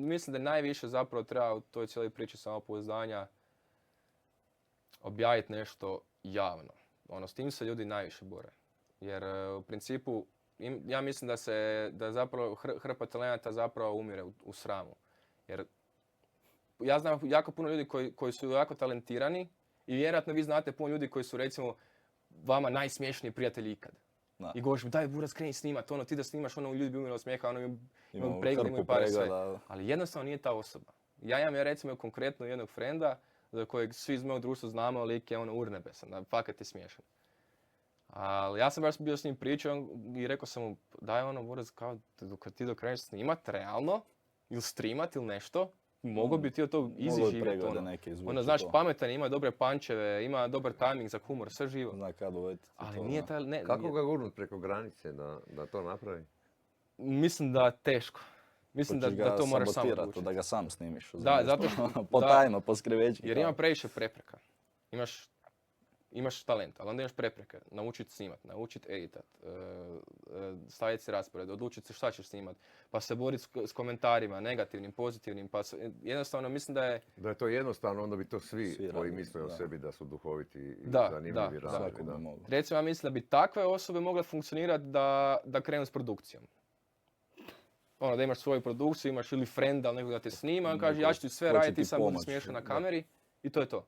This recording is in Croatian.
Mislim da najviše zapravo treba u toj cijeloj priči samopouzdanja objaviti nešto javno. S tim se ljudi najviše bore. Jer u principu, ja mislim da zapravo hrpa talenata zapravo umire u sramu. Jer ja znam jako puno ljudi koji su jako talentirani i vjerojatno vi znate puno ljudi koji su recimo vama najsmiješniji prijatelji ikad. Da. I govoriš mi, daj Buraz, kreni snimat, ti da snimaš, ljudi bi umjeli od smijeha, imaju pregled, imaju pare, sve. Ali jednostavno nije ta osoba. Ja imam recimo konkretno jednog frenda za kojeg svi iz mojeg društva znamo, lik je urnebesan, fakat je smiješan. Ali ja sam baš bio s njim pričao i rekao sam mu, daj Buraz, kao kad ti kreneš snimat, realno, ili streamat ili nešto, mogu bi ti od tog easy živjeti. Znaš, pametan, ima dobre pančeve, ima dobar timing za humor, sve živo. Zna kad uvetiti. Ali nije taj... Kako ga gurnut preko granice da to napravi? Mislim da je teško. Mislim da to moraš sam odlučiti. Da ga sam snimiš. Da, zato što... Potajno, po skrivećki. Jer ima previše prepreka. Imaš talent, ali onda imaš prepreke. Naučiti snimat, naučiti editat, staviti si raspored, odlučiti se šta ćeš snimat, pa se boriti s komentarima, negativnim, pozitivnim, pa jednostavno mislim da je... Da je to jednostavno, onda bi to svi koji misle o sebi da su duhoviti i zanimljivi radili. Recimo, ja mislim da bi takve osobe mogle funkcionirati da krenu s produkcijom. Da imaš svoju produkciju, imaš ili frenda, ili nekog da te snima, on kaže ja ću ti sve raditi, sam budu smiješan na kameri i to je to.